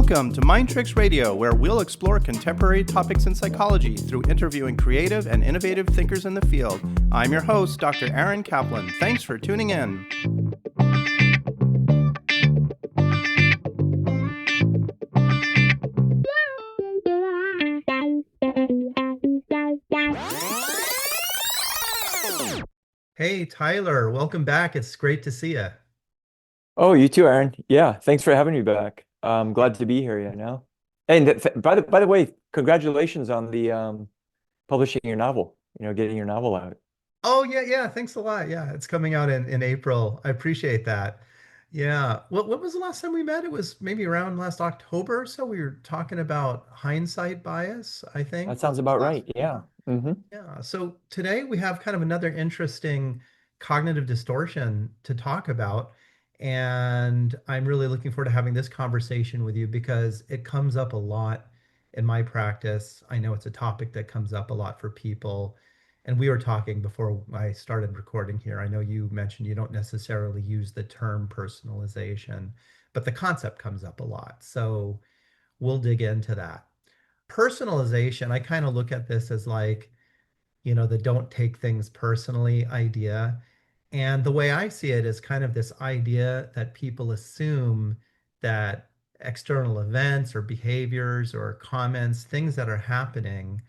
Welcome to Mind Tricks Radio, where we'll explore contemporary topics in psychology through interviewing creative and innovative thinkers in the field. I'm your host, Dr. Aaron Kaplan. Thanks for tuning in. Hey, Tyler, welcome back. It's great to see you. Oh, you too, Aaron. Yeah, thanks for having me back. I'm glad to be here, you know. And by the way, congratulations on the publishing your novel, getting your novel out. Oh, yeah. Thanks a lot. Yeah, it's coming out in April. I appreciate that. Yeah. What was the last time we met? It was maybe around last October or so. We were talking about hindsight bias, I That think sounds was about last. right. Yeah. Yeah. So today we have kind of another interesting cognitive distortion to talk about. And I'm really looking forward to having this conversation with you because it comes up a lot in my practice. I know it's a topic that comes up a lot for people. And we were talking before I started recording here. I know you mentioned you don't necessarily use the term personalization, but the concept comes up a lot. So we'll dig into that. Personalization, I kind of look at this as like, the don't take things personally idea. And the way I see it is kind of this idea that people assume that external events or behaviors or comments, things that are happening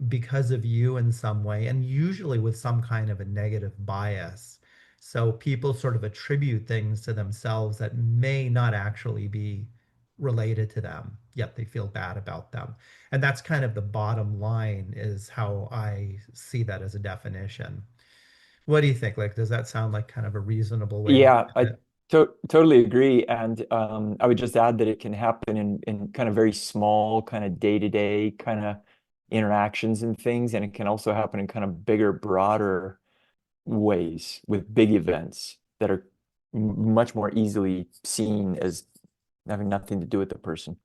because of you in some way, and usually with some kind of a negative bias. So people sort of attribute things to themselves that may not actually be related to them, yet they feel bad about them. And that's kind of the bottom line, is how I see that as a definition. What do you think? Like, does that sound like kind of a reasonable way to look Yeah, at I it? totally agree. And I would just add that it can happen in kind of very small, kind of day-to-day kind of interactions and things. And it can also happen in kind of bigger, broader ways with big events that are much more easily seen as having nothing to do with the person.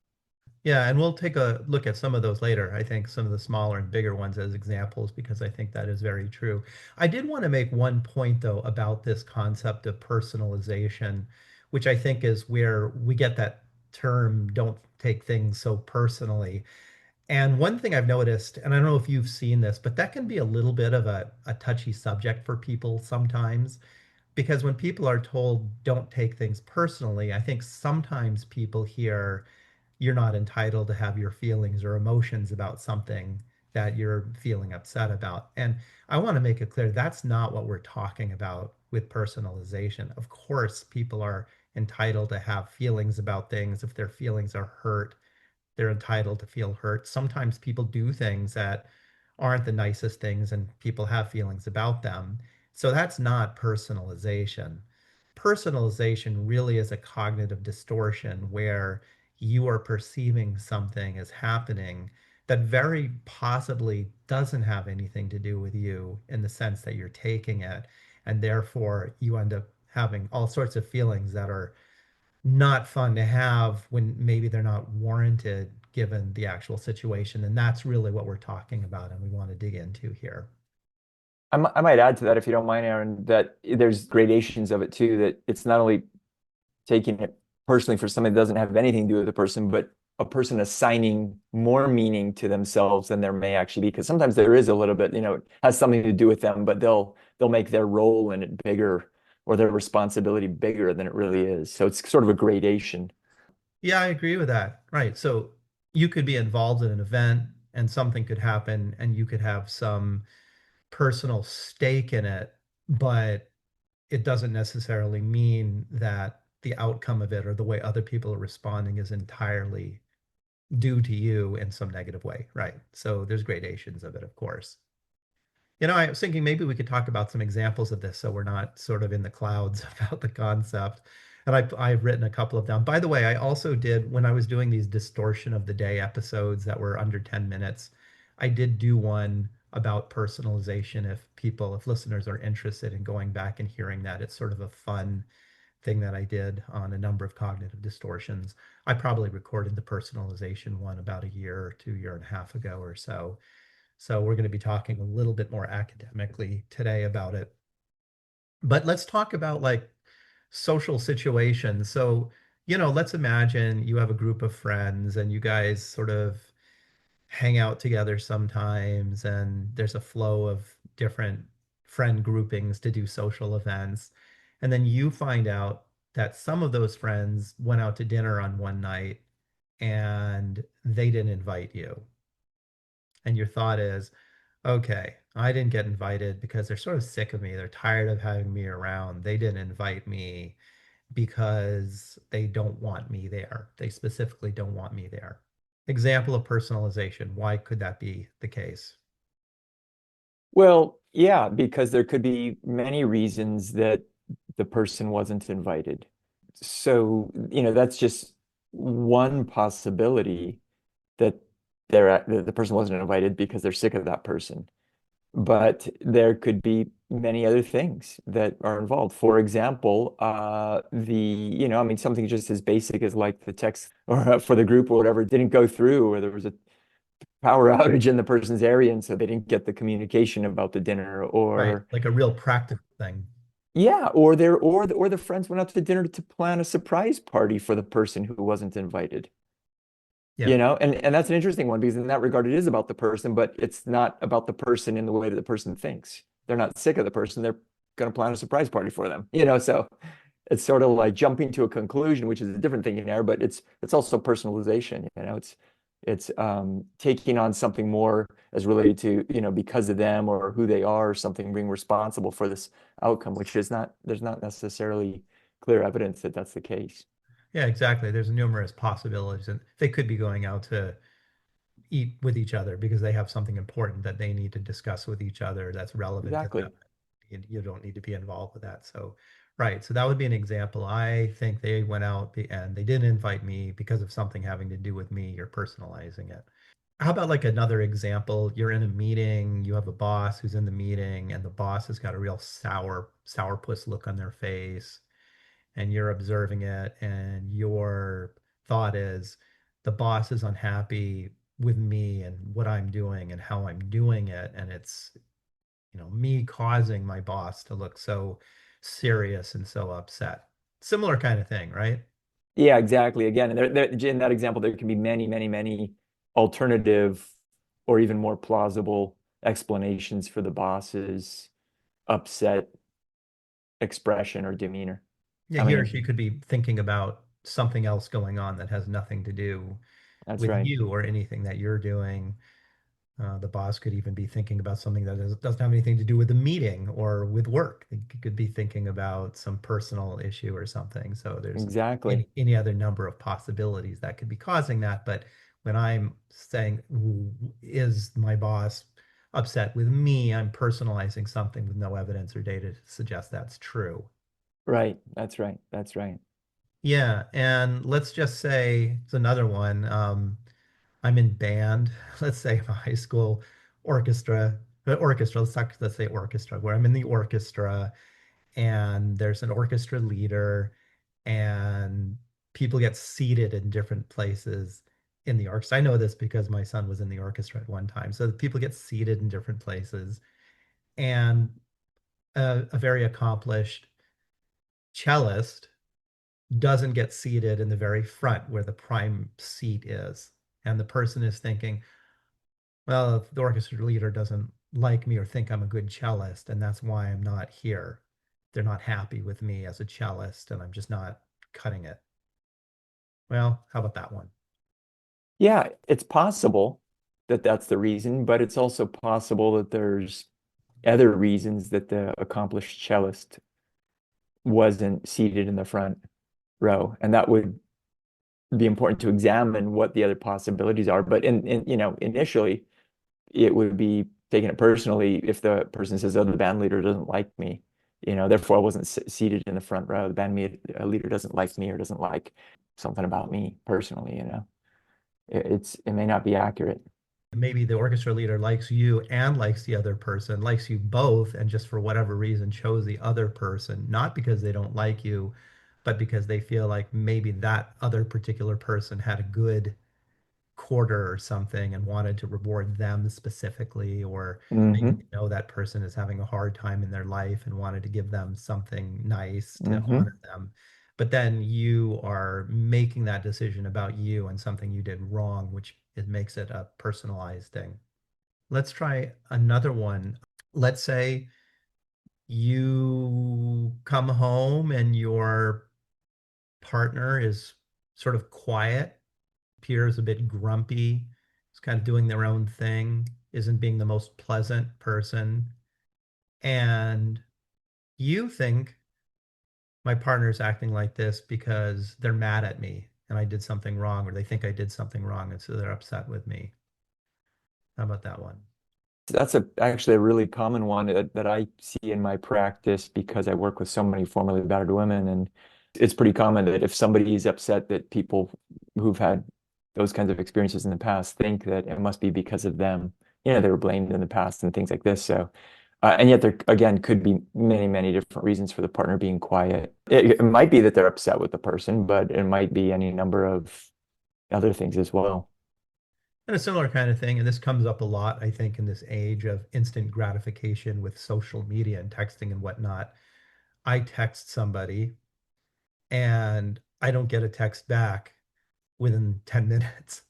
Yeah, and we'll take a look at some of those later. I think some of the smaller and bigger ones as examples, because I think that is very true. I did want to make one point, though, about this concept of personalization, which I think is where we get that term, don't take things so personally. And one thing I've noticed, and I don't know if you've seen this, but that can be a little bit of a touchy subject for people sometimes, because when people are told don't take things personally, I think sometimes people hear you're not entitled to have your feelings or emotions about something that you're feeling upset about. And I want to make it clear that's not what we're talking about with personalization. Of course, people are entitled to have feelings about things. If their feelings are hurt, they're entitled to feel hurt. Sometimes people do things that aren't the nicest things and people have feelings about them. So that's not personalization. Personalization really is a cognitive distortion where you are perceiving something as happening that very possibly doesn't have anything to do with you in the sense that you're taking it. And therefore, you end up having all sorts of feelings that are not fun to have when maybe they're not warranted given the actual situation. And that's really what we're talking about and we want to dig into here. I might add to that, if you don't mind, Aaron, that there's gradations of it too, that it's not only taking it personally for somebody that doesn't have anything to do with the person, but a person assigning more meaning to themselves than there may actually be. Because sometimes there is a little bit, it has something to do with them, but they'll make their role in it bigger or their responsibility bigger than it really is. So it's sort of a gradation. Yeah, I agree with that. Right. So you could be involved in an event and something could happen and you could have some personal stake in it, but it doesn't necessarily mean that the outcome of it or the way other people are responding is entirely due to you in some negative way. Right. So there's gradations of it, of course. I was thinking maybe we could talk about some examples of this so we're not sort of in the clouds about the concept. And I've written a couple of them. By the way, I also did, when I was doing these distortion of the day episodes that were under 10 minutes, I did do one about personalization. If listeners are interested in going back and hearing that, it's sort of a fun thing that I did on a number of cognitive distortions. I probably recorded the personalization one about a year or 2 year and a half ago or so. So we're going to be talking a little bit more academically today about it. But let's talk about like social situations. So let's imagine you have a group of friends and you guys sort of hang out together sometimes, and there's a flow of different friend groupings to do social events. And then you find out that some of those friends went out to dinner on one night and they didn't invite you. And your thought is, okay, I didn't get invited because they're sort of sick of me. They're tired of having me around. They didn't invite me because they don't want me there. They specifically don't want me there. Example of personalization. Why could that be the case? Well, yeah, because there could be many reasons that the person wasn't invited. So, that's just one possibility that that the person wasn't invited because they're sick of that person. But there could be many other things that are involved. For example, I mean, something just as basic as like the text or for the group or whatever didn't go through, or there was a power outage in the person's area, and so they didn't get the communication about the dinner, Right. or Like a real practical thing. yeah, or the friends went out to dinner to plan a surprise party for the person who wasn't invited. Yeah. And that's an interesting one because in that regard it is about the person, but it's not about the person in the way that the person thinks. They're not sick of the person, they're going to plan a surprise party for them. So it's sort of like jumping to a conclusion, which is a different thinking there, but it's also personalization. It's taking on something more as related to, because of them or who they are, or something, being responsible for this outcome, which is not, there's not necessarily clear evidence that that's the case. Yeah, exactly. There's numerous possibilities, and they could be going out to eat with each other because they have something important that they need to discuss with each other that's relevant to them. Exactly. You don't need to be involved with that. So, right. So that would be an example. I think they went out and they didn't invite me because of something having to do with me. You're personalizing it. How about like another example? You're in a meeting, you have a boss who's in the meeting, and the boss has got a real sourpuss look on their face, and you're observing it, and your thought is the boss is unhappy with me and what I'm doing and how I'm doing it, and it's, me causing my boss to look so serious and so upset. Similar kind of thing, right? Yeah, exactly. Again, and in that example, there can be many, many, many alternative or even more plausible explanations for the boss's upset expression or demeanor. Yeah, I he or mean, she could be thinking about something else going on that has nothing to do that's with right. you or anything that you're doing. The boss could even be thinking about something that doesn't have anything to do with the meeting or with work. They could be thinking about some personal issue or something. So there's Exactly. any other number of possibilities that could be causing that. But when I'm saying, is my boss upset with me, I'm personalizing something with no evidence or data to suggest that's true. Right. That's right. That's right. Yeah, and let's just say it's another one. I'm in band. Let's say I'm a high school orchestra, orchestra. Let's say orchestra, where I'm in the orchestra, and there's an orchestra leader, and people get seated in different places in the orchestra. I know this because my son was in the orchestra at one time. So people get seated in different places, and a very accomplished cellist doesn't get seated in the very front where the prime seat is. And the person is thinking, well, if the orchestra leader doesn't like me or think I'm a good cellist, and that's why I'm not here. They're not happy with me as a cellist, and I'm just not cutting it. Well, how about that one? Yeah, it's possible that that's the reason, but it's also possible that there's other reasons that the accomplished cellist wasn't seated in the front row. And that would be important to examine what the other possibilities are. But initially, it would be taking it personally if the person says, "Oh, the band leader doesn't like me," therefore I wasn't seated in the front row. The leader doesn't like me or doesn't like something about me personally. It may not be accurate. Maybe the orchestra leader likes you and likes the other person, likes you both, and just for whatever reason chose the other person, not because they don't like you, but because they feel like maybe that other particular person had a good quarter or something and wanted to reward them specifically, or maybe Hmm. they know that person is having a hard time in their life and wanted to give them something nice to Hmm. honor them. but then you are making that decision about you and something you did wrong, which it makes it a personalized thing. Let's try another one. Let's say you come home and your partner is sort of quiet, appears a bit grumpy, is kind of doing their own thing, isn't being the most pleasant person. And you think my partner's acting like this because they're mad at me and I did something wrong, or they think I did something wrong, and so they're upset with me. How about that one? That's actually a really common one that I see in my practice because I work with so many formerly battered women, and it's pretty common that if somebody is upset, that people who've had those kinds of experiences in the past think that it must be because of them. You know, they were blamed in the past and things like this. So, and yet there again could be many, many different reasons for the partner being quiet. It might be that they're upset with the person, but it might be any number of other things as well. And a similar kind of thing, and this comes up a lot, I think, in this age of instant gratification with social media and texting and whatnot. I text somebody and I don't get a text back within 10 minutes.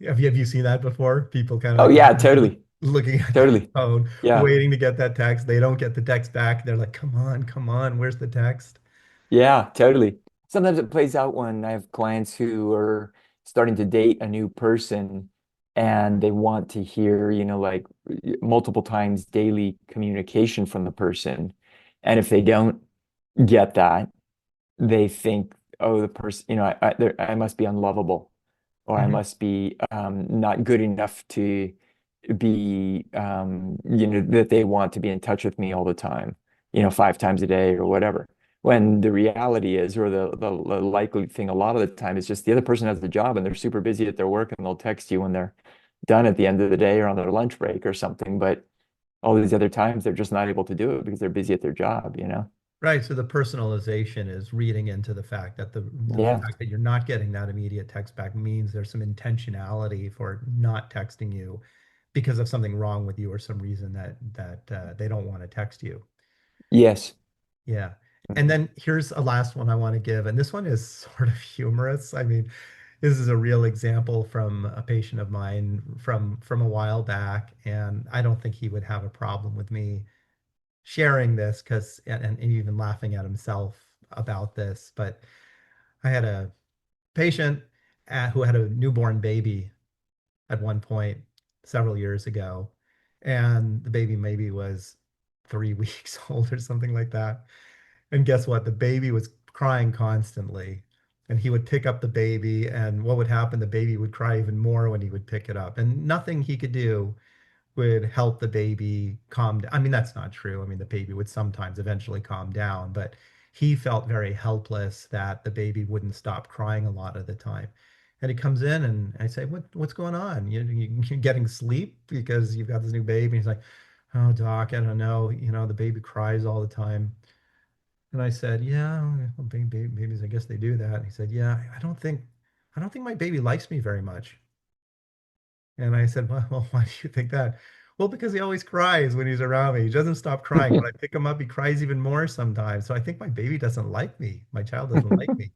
Have you seen that before? People kind of Oh like yeah, totally, looking at their totally. phone, Yeah. waiting to get that text. They don't get the text back. They're like, come on, where's the text? Yeah, totally. Sometimes it plays out when I have clients who are starting to date a new person and they want to hear, like multiple times daily communication from the person. And if they don't get that, they think, oh, the person, I must be unlovable or I Mhm. must be not good enough to be, that they want to be in touch with me all the time, 5 times a day or whatever. When the reality is, or the likely thing a lot of the time is just the other person has the job and they're super busy at their work and they'll text you when they're done at the end of the day or on their lunch break or something. But all these other times they're just not able to do it because they're busy at their job. Right. So the personalization is reading into the fact that the Yeah. fact that you're not getting that immediate text back means there's some intentionality for not texting you because of something wrong with you or some reason that they don't want to text you. Yes. Yeah. And then here's a last one I want to give, and this one is sort of humorous. I mean, this is a real example from a patient of mine from a while back, and I don't think he would have a problem with me sharing this because and even laughing at himself about this. But I had a patient who had a newborn baby at one point several years ago, and the baby maybe was 3 weeks old or something like that. And guess what? The baby was crying constantly. And he would pick up the baby, and what would happen? The baby would cry even more when he would pick it up. And nothing he could do would help the baby calm down. I mean, that's not true. I mean, the baby would sometimes eventually calm down, but he felt very helpless that the baby wouldn't stop crying a lot of the time. And he comes in and I say, what's going on? You're getting sleep because you've got this new baby. And he's like, oh, doc, I don't know. The baby cries all the time. And I said, yeah, well, babies, I guess they do that. And he said, yeah, I don't think my baby likes me very much. And I said, well, why do you think that? Well, because he always cries when he's around me. He doesn't stop crying. When I pick him up, he cries even more sometimes. So I think my baby doesn't like me. My child doesn't like me.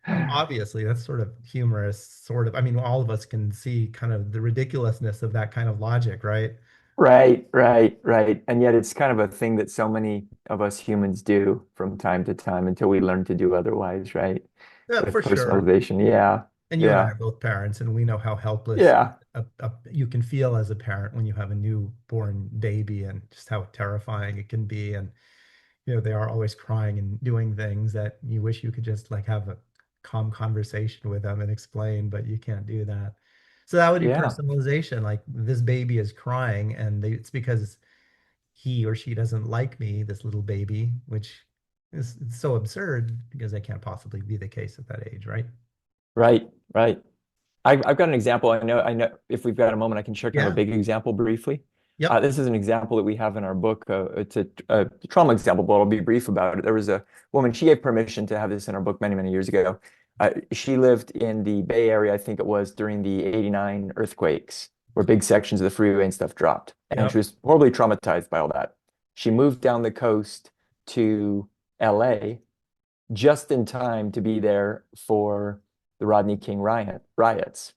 Obviously, that's sort of humorous, sort of. I mean, all of us can see kind of the ridiculousness of that kind of logic, right? Right, right, right. And yet it's kind of a thing that so many of us humans do from time to time until we learn to do otherwise, right? Yeah, With for sure. personalization. Yeah. And you and I Yeah. are both parents, and we know how helpless Yeah. you can feel as a parent when you have a newborn baby and just how terrifying it can be. And they are always crying and doing things that you wish you could just like have a calm conversation with them and explain, but you can't do that. So that would be Yeah. personalization. Like this baby is crying, and it's because he or she doesn't like me, this little baby, which is so absurd because that can't possibly be the case at that age, right? Right. Right. I've got an example. I know if we've got a moment, I can share kind of a Yeah. big example briefly. Yep. This is an example that we have in our book. It's a trauma example, but I'll be brief about it. There was a woman, she gave permission to have this in our book many, many years ago. She lived in the Bay Area, I think it was during the '89 earthquakes, where big sections of the freeway and stuff dropped. And she Yep. was horribly traumatized by all that. She moved down the coast to LA just in time to be there for the Rodney King riots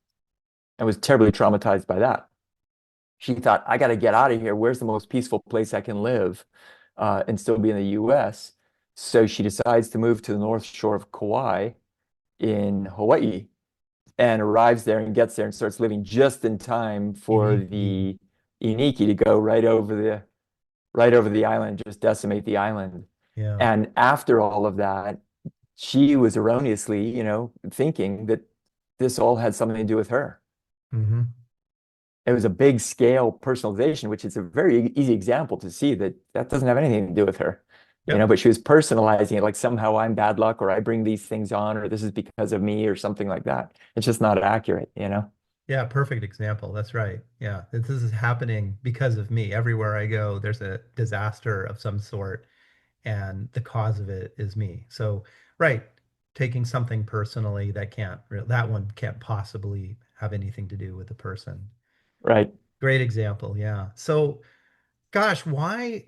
and was terribly traumatized by that. She thought, I got to get out of here. Where's the most peaceful place I can live and still be in the US? So she decides to move to the North Shore of Kauai in Hawaii and arrives there and gets there and starts living just in time for Uniquely. the Iniki to go right over the island, just decimate the island. Yeah. And after all of that, she was erroneously, thinking that this all had something to do with her. Hmm. It was a big scale personalization, which is a very easy example to see that that doesn't have anything to do with her. Yep. But she was personalizing it like somehow I'm bad luck or I bring these things on or this is because of me or something like that. It's just not accurate. Yeah, perfect example. That's right. Yeah, this is happening because of me. Everywhere I go, there's a disaster of some sort, and the cause of it is me. So, right, taking something personally that one can't possibly have anything to do with the person. Right. Great example. Yeah. So, gosh, why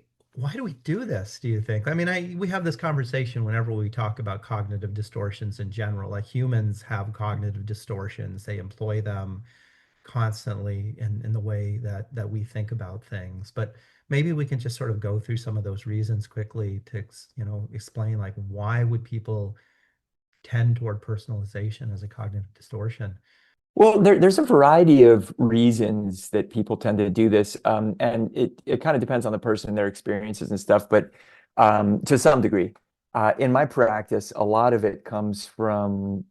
do we do this, do you think? I mean, we have this conversation whenever we talk about cognitive distortions in general. Like humans have cognitive distortions. They employ them constantly in the way that we think about things. But maybe we can just sort of go through some of those reasons quickly to, explain like why would people tend toward personalization as a cognitive distortion? Well, there's a variety of reasons that people tend to do this, and it kind of depends on the person and their experiences and stuff, but to some degree. In my practice, a lot of it comes from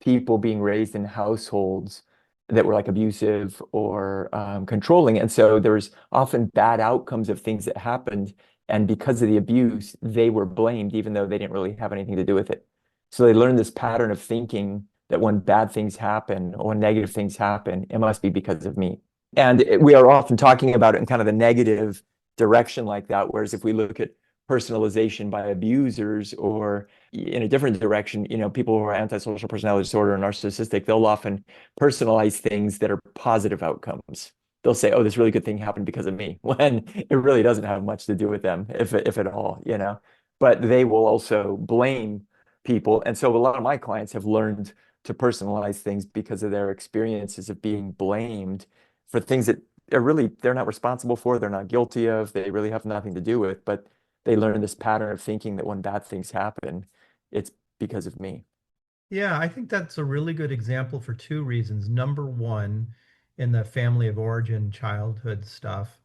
people being raised in households that were like abusive or controlling. And so there was often bad outcomes of things that happened. And because of the abuse, they were blamed, even though they didn't really have anything to do with it. So they learned this pattern of thinking that when bad things happen or when negative things happen, it must be because of me. And we are often talking about it in kind of the negative direction like that. Whereas if we look at personalization by abusers or in a different direction, people who are antisocial personality disorder or narcissistic, they'll often personalize things that are positive outcomes. They'll say, oh, this really good thing happened because of me, when it really doesn't have much to do with them, if at all. But they will also blame people. And so a lot of my clients have learned to personalize things because of their experiences of being blamed for things that they're not responsible for, they're not guilty of, they really have nothing to do with, but they learn this pattern of thinking that when bad things happen, it's because of me. Yeah, I think that's a really good example for two reasons. Number one, in the family of origin childhood stuff,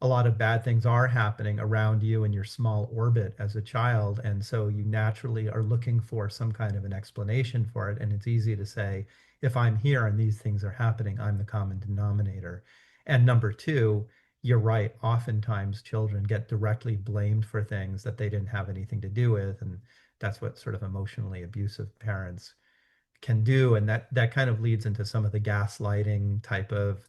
a lot of bad things are happening around you in your small orbit as a child. And so you naturally are looking for some kind of an explanation for it. And it's easy to say, if I'm here and these things are happening, I'm the common denominator. And number two, you're right. Oftentimes children get directly blamed for things that they didn't have anything to do with. And that's what sort of emotionally abusive parents can do. And that kind of leads into some of the gaslighting type of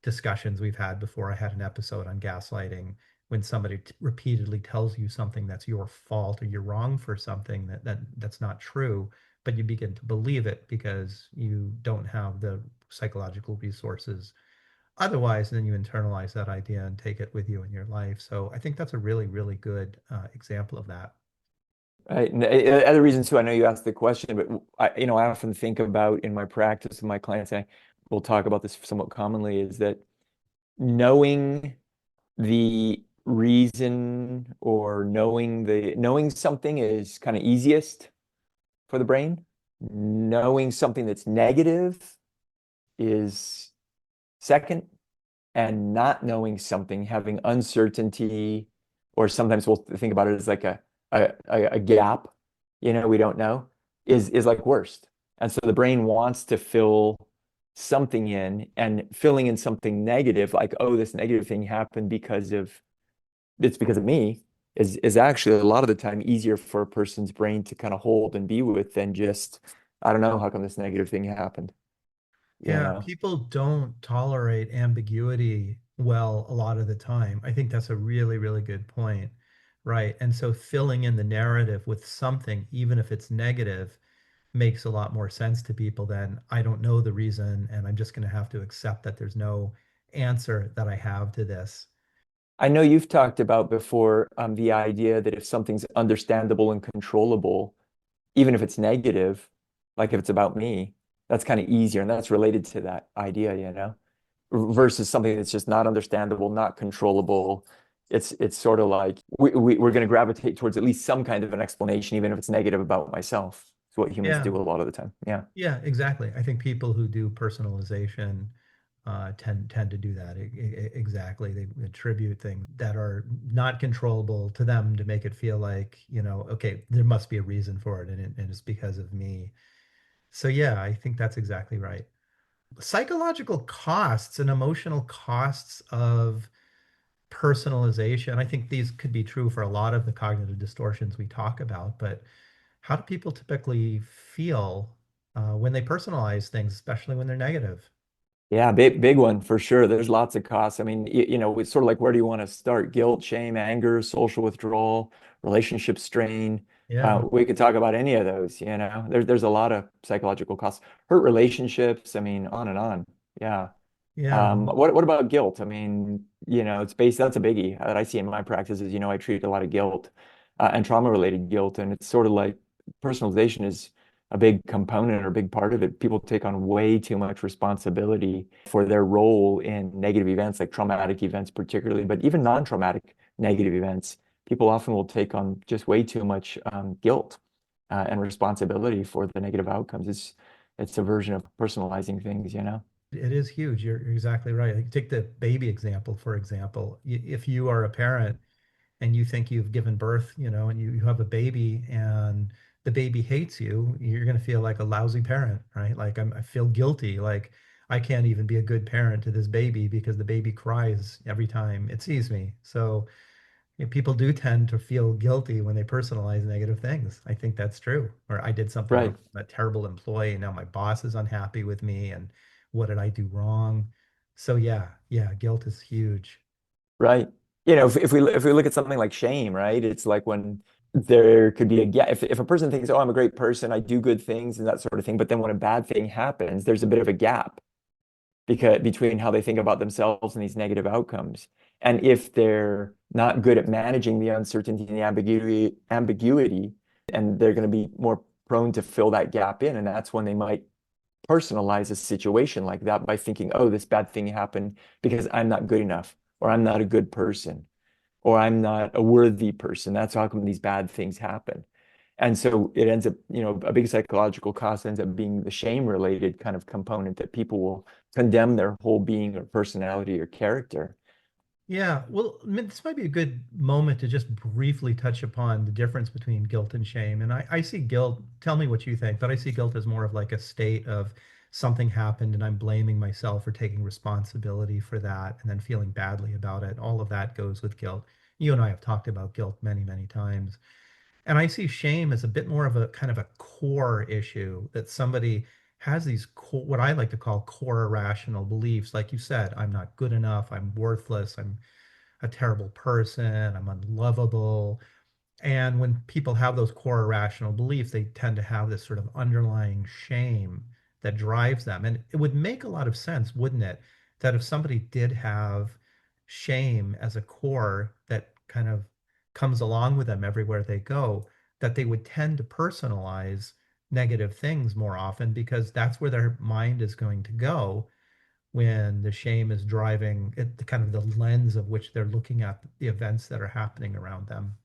discussions we've had before. I had an episode on gaslighting when somebody repeatedly tells you something that's your fault or you're wrong for something that's not true, but you begin to believe it because you don't have the psychological resources otherwise, then you internalize that idea and take it with you in your life. So I think that's a really, really good example of that. Right. And other reasons too, I know you asked the question, but I often think about in my practice with my clients, and I will talk about this somewhat commonly, is that knowing the reason or knowing something is kind of easiest for the brain. Knowing something that's negative is second, and not knowing something, having uncertainty, or sometimes we'll think about it as like a gap, we don't know, is like worst. And so the brain wants to fill something in, and filling in something negative, like, oh, this negative thing happened because of me, is actually a lot of the time easier for a person's brain to kind of hold and be with than just, I don't know, how come this negative thing happened, you Yeah, know? people don't tolerate ambiguity well a lot of the time. I think that's a really, really good point. Right. And so filling in the narrative with something, even if it's negative, makes a lot more sense to people than I don't know the reason and I'm just going to have to accept that there's no answer that I have to this. I know you've talked about before the idea that if something's understandable and controllable, even if it's negative, like if it's about me, that's kind of easier. And that's related to that idea, versus something that's just not understandable, not controllable. It's sort of like we're going to gravitate towards at least some kind of an explanation, even if it's negative about myself. It's what humans Yeah. do a lot of the time. Yeah. Yeah, exactly. I think people who do personalization tend to do that. Exactly. They attribute things that are not controllable to them to make it feel like, okay, there must be a reason for it, and it's because of me. So yeah, I think that's exactly right. Psychological costs and emotional costs of personalization. I think these could be true for a lot of the cognitive distortions we talk about, but how do people typically feel when they personalize things, especially when they're negative? Yeah, big one for sure. There's lots of costs. I mean, it's sort of like where do you want to start? Guilt, shame, anger, social withdrawal, relationship strain. Yeah, We could talk about any of those, There's a lot of psychological costs. Hurt relationships, I mean, on and on. Yeah. yeah, What about guilt? I mean, it's based, that's a biggie that I see in my practices. I treat a lot of guilt and trauma-related guilt, and it's sort of like personalization is a big component or a big part of it. People take on way too much responsibility for their role in negative events, like traumatic events particularly, but even non-traumatic negative events. People often will take on just way too much guilt and responsibility for the negative outcomes. It's a version of personalizing things. it is huge. You're exactly right. Like, take the baby example, for example. If you are a parent and you think you've given birth, and you have a baby and the baby hates you, you're going to feel like a lousy parent, right? Like I feel guilty. Like I can't even be a good parent to this baby because the baby cries every time it sees me. So people do tend to feel guilty when they personalize negative things. I think that's true. Or I did something wrong, Right. I'm a terrible employee, and now my boss is unhappy with me, and what did I do wrong? So yeah, yeah, guilt is huge. Right. If we look at something like shame, right? It's like when there could be a gap. If a person thinks, "Oh, I'm a great person, I do good things and that sort of thing," but then when a bad thing happens, there's a bit of a gap because between how they think about themselves and these negative outcomes. And if they're not good at managing the uncertainty and the ambiguity, and they're going to be more prone to fill that gap in, and that's when they might personalize a situation like that by thinking, oh, this bad thing happened because I'm not good enough, or I'm not a good person, or I'm not a worthy person. That's how come these bad things happen. And so it ends up, a big psychological cost ends up being the shame related kind of component that people will condemn their whole being or personality or character. Yeah, well, I mean, this might be a good moment to just briefly touch upon the difference between guilt and shame. And I see guilt, tell me what you think, but I see guilt as more of like a state of something happened and I'm blaming myself for taking responsibility for that and then feeling badly about it. All of that goes with guilt. You and I have talked about guilt many, many times. And I see shame as a bit more of a kind of a core issue that somebody has these core, what I like to call core irrational beliefs. Like you said, I'm not good enough, I'm worthless, I'm a terrible person, I'm unlovable. And when people have those core irrational beliefs, they tend to have this sort of underlying shame that drives them. And it would make a lot of sense, wouldn't it, that if somebody did have shame as a core that kind of comes along with them everywhere they go, that they would tend to personalize negative things more often because that's where their mind is going to go when the shame is driving it, the kind of the lens of which they're looking at the events that are happening around them.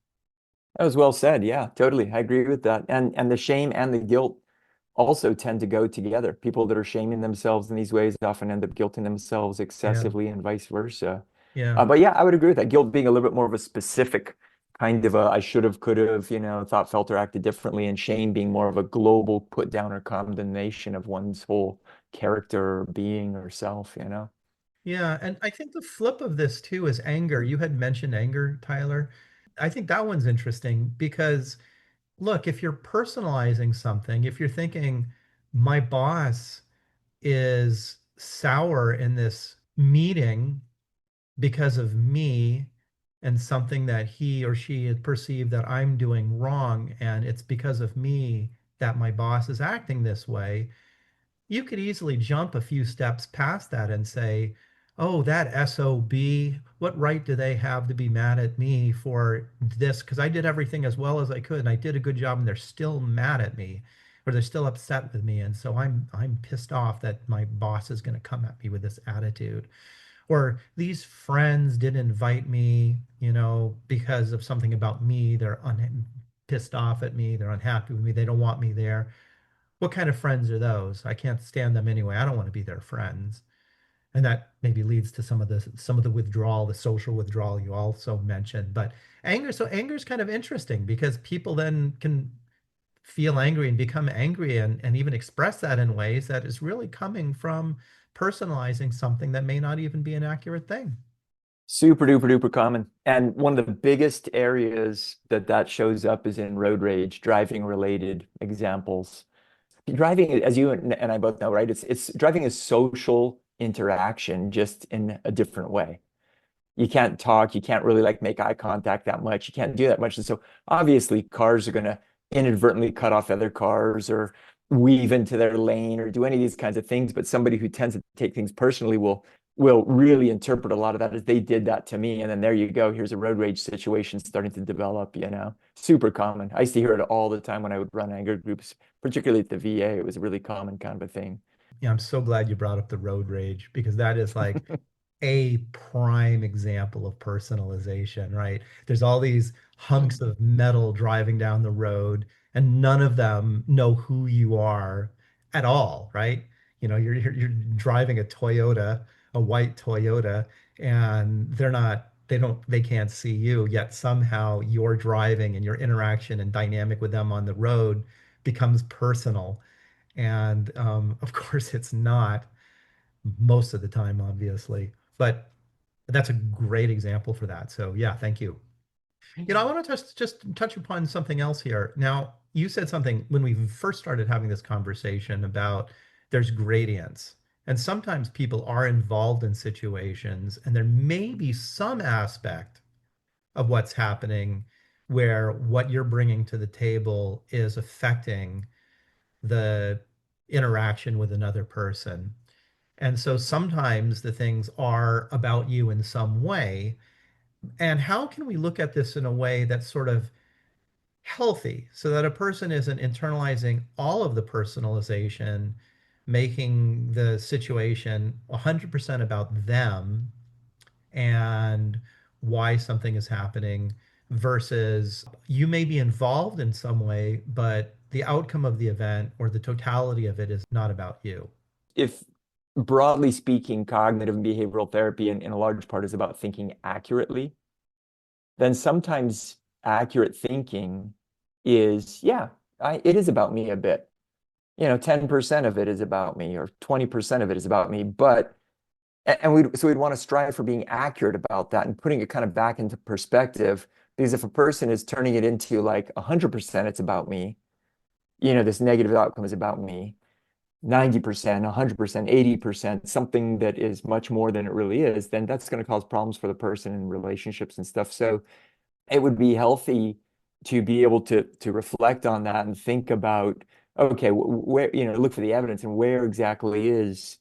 That was well said. Yeah, totally. I agree with that. And the shame and the guilt also tend to go together. People that are shaming themselves in these ways often end up guilting themselves Yeah, excessively and vice versa. yeah. But yeah, I would agree with that. Guilt being a little bit more of a specific kind of a I should have, could have, thought, felt, or acted differently, and shame being more of a global put down or condemnation of one's whole character or being or self. Yeah, and I think the flip of this too is anger. You had mentioned anger, Tyler. I think that one's interesting because look, if you're personalizing something, if you're thinking my boss is sour in this meeting because of me and something that he or she had perceived that I'm doing wrong, and it's because of me that my boss is acting this way, you could easily jump a few steps past that and say, oh, that SOB, what right do they have to be mad at me for this? Because I did everything as well as I could and I did a good job and they're still mad at me or they're still upset with me. And so I'm pissed off that my boss is going to come at me with this attitude. Or these friends didn't invite me, because of something about me. They're pissed off at me. They're unhappy with me. They don't want me there. What kind of friends are those? I can't stand them anyway. I don't want to be their friends. And that maybe leads to some of the withdrawal, the social withdrawal you also mentioned. But anger is kind of interesting because people then can feel angry and become angry and even express that in ways that is really coming from personalizing something that may not even be an accurate thing. Super duper duper common. And one of the biggest areas that that shows up is in road rage, driving related examples. Driving, as you and I both know, right? It's driving is social interaction just in a different way. You can't talk, you can't really like make eye contact that much. You can't do that much. And so obviously cars are going to inadvertently cut off other cars or weave into their lane or do any of these kinds of things. But somebody who tends to take things personally will really interpret a lot of that as they did that to me. And then there you go. Here's a road rage situation starting to develop, super common. I used to hear it all the time when I would run anger groups, particularly at the VA. It was a really common kind of a thing. Yeah, I'm so glad you brought up the road rage because that is like a prime example of personalization, right? There's all these hunks of metal driving down the road, and none of them know who you are at all, right? You're driving a Toyota, a white Toyota, and they can't see you, yet somehow your driving and your interaction and dynamic with them on the road becomes personal. And of course, it's not most of the time, obviously. But that's a great example for that. So yeah, thank you. I want to just touch upon something else here. Now, you said something when we first started having this conversation about there's gradients. And sometimes people are involved in situations, and there may be some aspect of what's happening where what you're bringing to the table is affecting the interaction with another person. And so sometimes the things are about you in some way. And how can we look at this in a way that's sort of healthy so that a person isn't internalizing all of the personalization, making the situation 100% about them and why something is happening versus you may be involved in some way, but the outcome of the event or the totality of it is not about you. If broadly speaking, cognitive and behavioral therapy in a large part is about thinking accurately, then sometimes accurate thinking is, yeah, it is about me a bit. 10% of it is about me or 20% of it is about me, but we'd want to strive for being accurate about that and putting it kind of back into perspective. Because if a person is turning it into like 100% it's about me, this negative outcome is about me, 90%, 100%, 80%, something that is much more than it really is, then that's going to cause problems for the person in relationships and stuff. So it would be healthy to be able to reflect on that and think about, okay, where, look for the evidence and where exactly is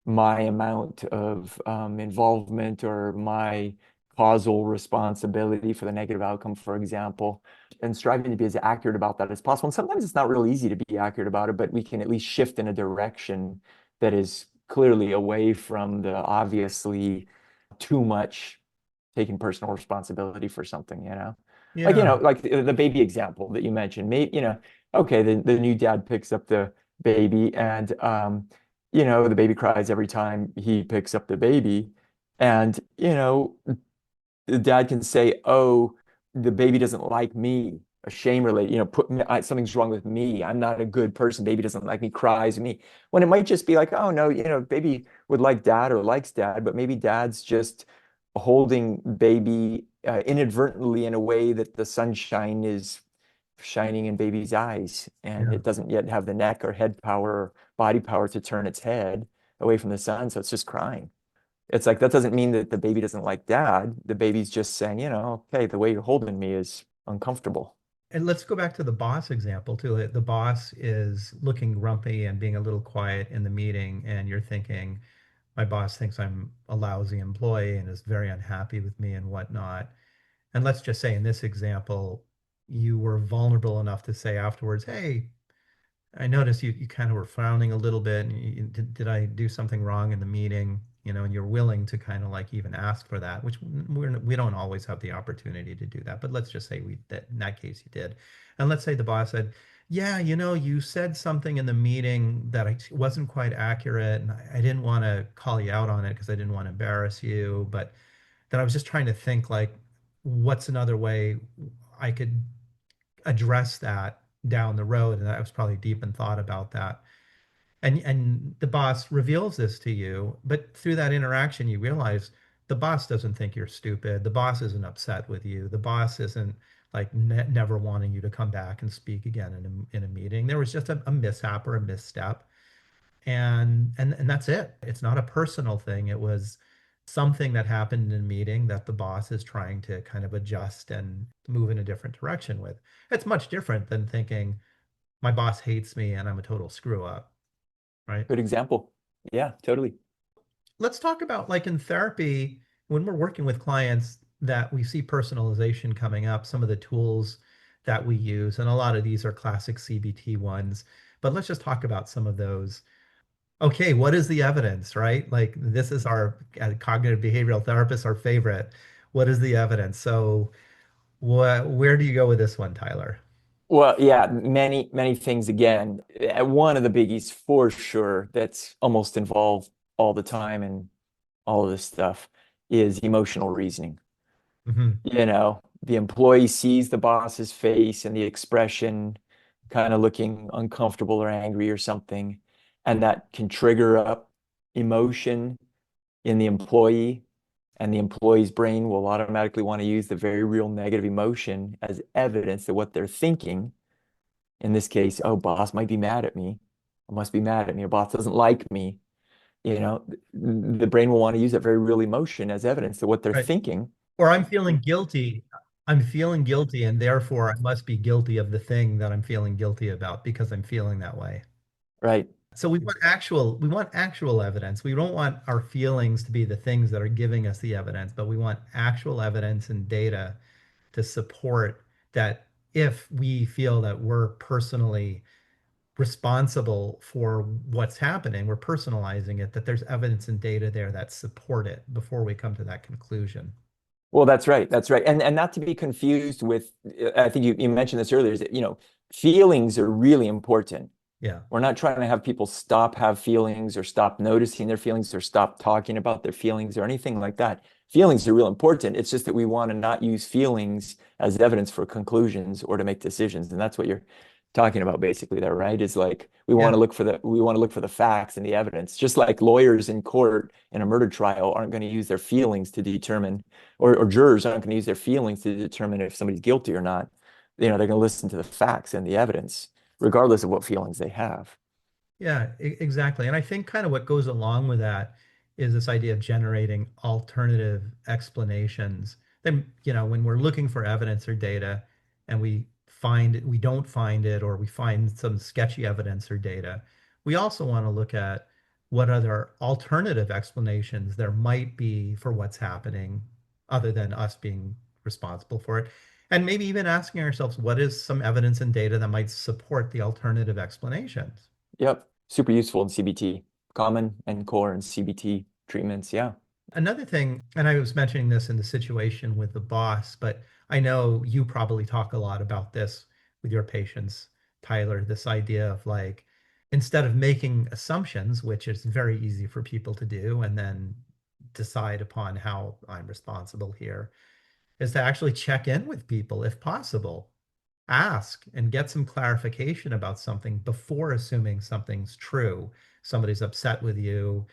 my amount of involvement or my causal responsibility for the negative outcome, for example, and striving to be as accurate about that as possible. And sometimes it's not real easy to be accurate about it, but we can at least shift in a direction that is clearly away from the obviously too much taking personal responsibility for something. Like, Yeah. like the baby example that you mentioned, maybe, okay, the new dad picks up the baby and the baby cries every time he picks up the baby. And, the dad can say, oh, the baby doesn't like me, a shame related, something's wrong with me. I'm not a good person. Baby doesn't like me, cries me. When it might just be like, oh, no, baby would like dad or likes dad, but maybe dad's just holding baby inadvertently in a way that the sunshine is shining in baby's eyes and Yeah. it doesn't yet have the neck or head power or body power to turn its head away from the sun. So it's just crying. It's like that doesn't mean that the baby doesn't like dad. The baby's just saying, okay, the way you're holding me is uncomfortable. And let's go back to the boss example too. The boss is looking grumpy and being a little quiet in the meeting, and you're thinking, my boss thinks I'm a lousy employee and is very unhappy with me and whatnot. And let's just say in this example, you were vulnerable enough to say afterwards, hey, I noticed you kind of were frowning a little bit. And did I do something wrong in the meeting? And you're willing to kind of like even ask for that, which we don't always have the opportunity to do that. But let's just say that in that case you did. And let's say the boss said, yeah, you said something in the meeting that wasn't quite accurate. And I didn't want to call you out on it because I didn't want to embarrass you. But then I was just trying to think like, what's another way I could address that down the road. And I was probably deep in thought about that. And the boss reveals this to you, but through that interaction, you realize the boss doesn't think you're stupid. The boss isn't upset with you. The boss isn't like never wanting you to come back and speak again in a meeting. There was just a mishap or a misstep, and that's it. It's not a personal thing. It was something that happened in a meeting that the boss is trying to kind of adjust and move in a different direction with. It's much different than thinking my boss hates me and I'm a total screw up, right? Good example. Yeah, totally. Let's talk about like in therapy, when we're working with clients that we see personalization coming up, some of the tools that we use, and a lot of these are classic CBT ones, but let's just talk about some of those. Okay, what is the evidence, right? Like this is our cognitive behavioral therapist, our favorite. What is the evidence? So where do you go with this one, Tyler? Well, yeah, many things again. One of the biggies for sure that's almost involved all the time and all of this stuff is emotional reasoning. Hmm. The employee sees the boss's face and the expression kind of looking uncomfortable or angry or something, and that can trigger up emotion in the employee, and the employee's brain will automatically want to use the very real negative emotion as evidence that what they're thinking, in this case, oh, boss might be mad at me, or must be mad at me, or boss doesn't like me. The brain will want to use that very real emotion as evidence that what they're Right. thinking. Or I'm feeling guilty. I'm feeling guilty, and therefore I must be guilty of the thing that I'm feeling guilty about because I'm feeling that way. Right. So we want actual evidence. We don't want our feelings to be the things that are giving us the evidence, but we want actual evidence and data to support that if we feel that we're personally responsible for what's happening, we're personalizing it, that there's evidence and data there that support it before we come to that conclusion. Well, that's right. That's right. And not to be confused with, I think you mentioned this earlier, is that, feelings are really important. Yeah. We're not trying to have people have feelings or stop noticing their feelings or stop talking about their feelings or anything like that. Feelings are real important. It's just that we want to not use feelings as evidence for conclusions or to make decisions. And that's what you're talking about basically there, right? Is like Yeah. we want to look for the facts and the evidence. Just like lawyers in court in a murder trial aren't going to use their feelings to determine, or jurors aren't going to use their feelings to determine if somebody's guilty or not. They're going to listen to the facts and the evidence regardless of what feelings they have. Yeah, exactly. And I think kind of what goes along with that is this idea of generating alternative explanations. Then, when we're looking for evidence or data and we don't find it, or we find some sketchy evidence or data, we also want to look at what other alternative explanations there might be for what's happening other than us being responsible for it. And maybe even asking ourselves, what is some evidence and data that might support the alternative explanations? Yep. Super useful in CBT, common and core and CBT treatments. Yeah. Another thing, and I was mentioning this in the situation with the boss, but I know you probably talk a lot about this with your patients, Tyler, this idea of like, instead of making assumptions, which is very easy for people to do, and then decide upon how I'm responsible here, is to actually check in with people if possible. Ask and get some clarification about something before assuming something's true. Somebody's upset with you,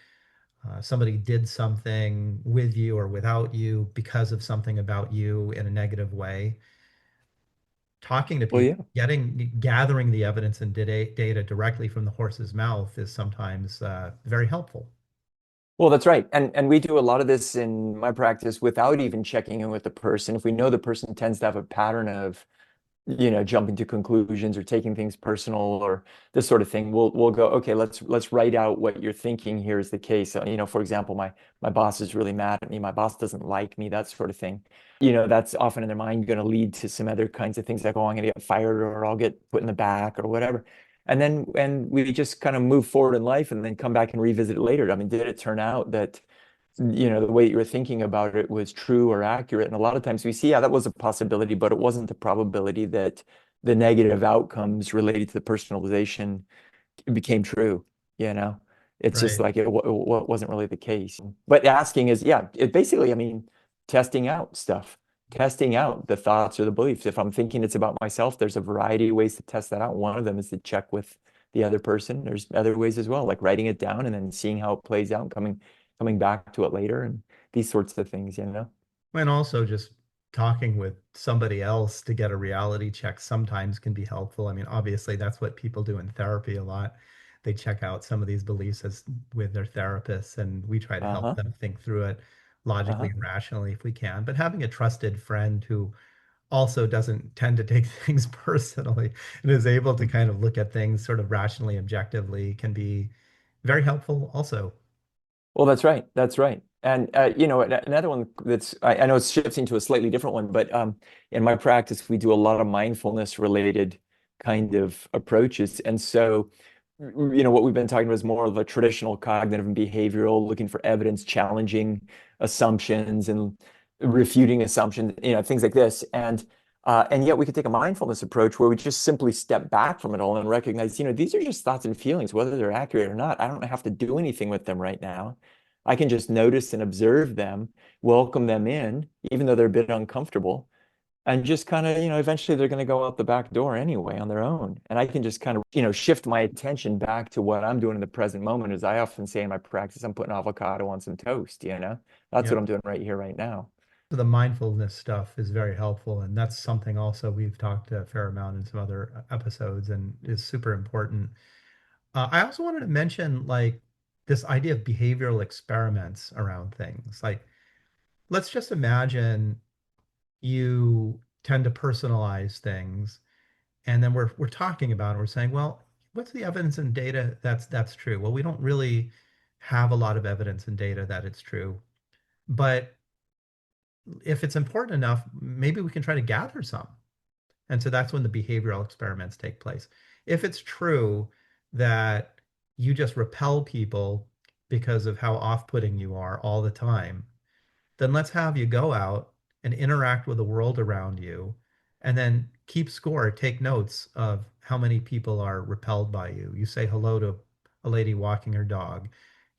somebody did something with you or without you because of something about you in a negative way. Talking to Well, people, yeah. gathering the evidence and data directly from the horse's mouth is sometimes very helpful. Well, that's right. And we do a lot of this in my practice without even checking in with the person. If we know the person tends to have a pattern of jumping to conclusions or taking things personal or this sort of thing. We'll go, okay, let's write out what you're thinking here is the case. For example, my boss is really mad at me. My boss doesn't like me, that sort of thing. That's often in their mind going to lead to some other kinds of things like, oh, I'm going to get fired or I'll get put in the back or whatever. And we just kind of move forward in life and then come back and revisit it later. I mean, did it turn out that the way you were thinking about it was true or accurate? And a lot of times we see, yeah, that was a possibility, but it wasn't the probability that the negative outcomes related to the personalization became true, you know? It's just Right. like it wasn't really the case. But asking is, yeah, it basically, I mean, testing out stuff, testing out the thoughts or the beliefs. If I'm thinking it's about myself, there's a variety of ways to test that out. One of them is to check with the other person. There's other ways as well, like writing it down and then seeing how it plays out and coming back to it later and these sorts of things, you know? And also just talking with somebody else to get a reality check sometimes can be helpful. I mean, obviously that's what people do in therapy a lot. They check out some of these beliefs as with their therapists, and we try to help Uh-huh. them think through it logically Uh-huh. and rationally if we can. But having a trusted friend who also doesn't tend to take things personally and is able to kind of look at things sort of rationally, objectively can be very helpful also. Well, that's right. That's right. And another one that's I know it's shifting to a slightly different one, but in my practice, we do a lot of mindfulness related kind of approaches. And so, what we've been talking about is more of a traditional cognitive and behavioral, looking for evidence, challenging assumptions and refuting assumptions, things like this. And yet we could take a mindfulness approach where we just simply step back from it all and recognize, these are just thoughts and feelings, whether they're accurate or not. I don't have to do anything with them right now. I can just notice and observe them, welcome them in, even though they're a bit uncomfortable, and just kind of, eventually they're going to go out the back door anyway on their own. And I can just kind of, shift my attention back to what I'm doing in the present moment. As I often say in my practice, I'm putting avocado on some toast, That's what Yep. I'm doing right here, right now. So the mindfulness stuff is very helpful, and that's something also we've talked a fair amount in some other episodes, and is super important. I also wanted to mention like this idea of behavioral experiments around things. Like, let's just imagine you tend to personalize things, and then we're talking about it. We're saying, well, what's the evidence and data that's true? Well, we don't really have a lot of evidence and data that it's true, but if it's important enough, maybe we can try to gather some. And so that's when the behavioral experiments take place. If it's true that you just repel people because of how off-putting you are all the time, then let's have you go out and interact with the world around you and then keep score, take notes of how many people are repelled by you. You say hello to a lady walking her dog.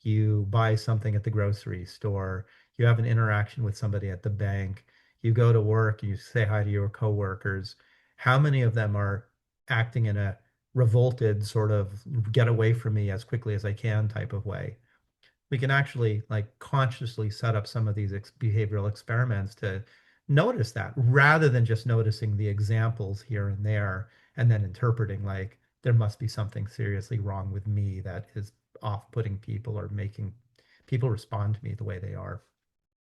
You buy something at the grocery store. You have an interaction with somebody at the bank. You go to work, you say hi to your coworkers. How many of them are acting in a revolted sort of get away from me as quickly as I can type of way? We can actually like consciously set up some of these behavioral experiments to notice that rather than just noticing the examples here and there and then interpreting like there must be something seriously wrong with me that is off-putting people or making people respond to me the way they are.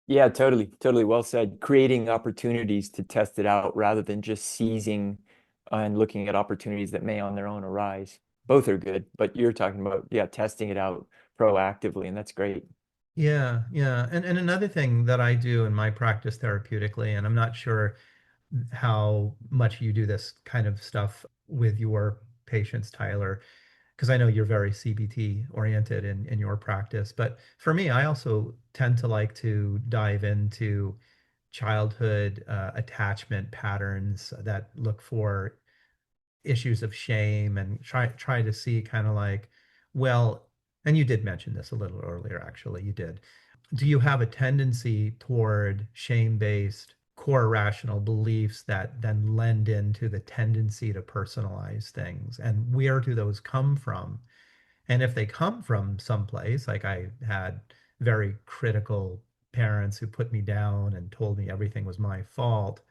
Yeah, totally, totally well said. Creating opportunities to test it out rather than just seizing and looking at opportunities that may on their own arise. Both are good, but you're talking about, yeah, testing it out proactively, and that's great. Yeah, yeah. And another thing that I do in my practice therapeutically, and I'm not sure how much you do this kind of stuff with your patients, Tyler, because I know you're very CBT oriented in your practice. But for me, I also tend to like to dive into childhood attachment patterns that look for issues of shame and try to see kind of like, well, and you did mention this a little earlier, actually, you did. Do you have a tendency toward shame-based core rational beliefs that then lend into the tendency to personalize things? And where do those come from? And if they come from someplace, like I had very critical parents who put me down and told me everything was my fault,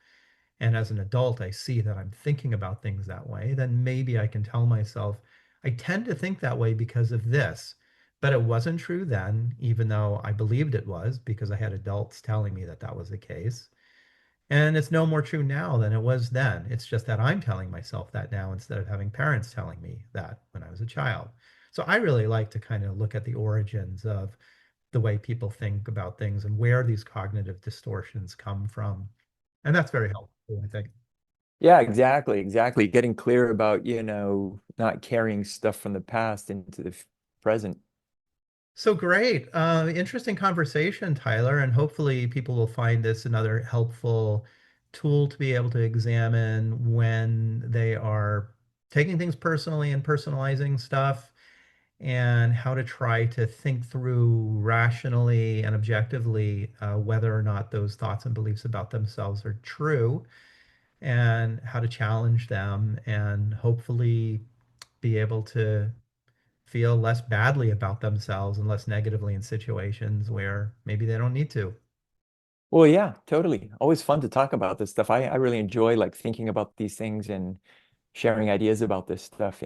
and as an adult I see that I'm thinking about things that way, then maybe I can tell myself, I tend to think that way because of this. But it wasn't true then, even though I believed it was because I had adults telling me that that was the case. And it's no more true now than it was then. It's just that I'm telling myself that now instead of having parents telling me that when I was a child. So I really like to kind of look at the origins of the way people think about things and where these cognitive distortions come from. And that's very helpful, I think. Yeah, exactly, exactly. Getting clear about, not carrying stuff from the past into the present. So great. Interesting conversation, Tyler, and hopefully people will find this another helpful tool to be able to examine when they are taking things personally and personalizing stuff, and how to try to think through rationally and objectively whether or not those thoughts and beliefs about themselves are true, and how to challenge them and hopefully be able to feel less badly about themselves and less negatively in situations where maybe they don't need to. Well, yeah, totally. Always fun to talk about this stuff. I really enjoy like thinking about these things and sharing ideas about this stuff.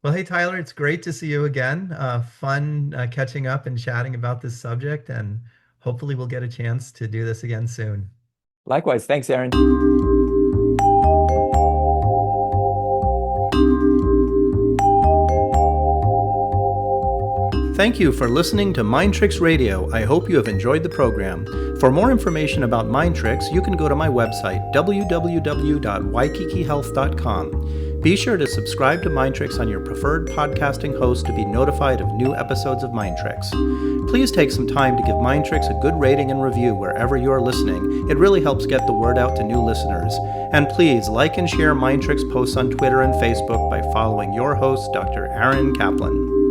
Well, hey, Tyler, it's great to see you again. Fun catching up and chatting about this subject, and hopefully we'll get a chance to do this again soon. Likewise. Thanks, Aaron. Thank you for listening to Mind Tricks Radio. I hope you have enjoyed the program. For more information about Mind Tricks, you can go to my website, www.waikikihealth.com. Be sure to subscribe to Mind Tricks on your preferred podcasting host to be notified of new episodes of Mind Tricks. Please take some time to give Mind Tricks a good rating and review wherever you are listening. It really helps get the word out to new listeners. And please like and share Mind Tricks posts on Twitter and Facebook by following your host, Dr. Aaron Kaplan.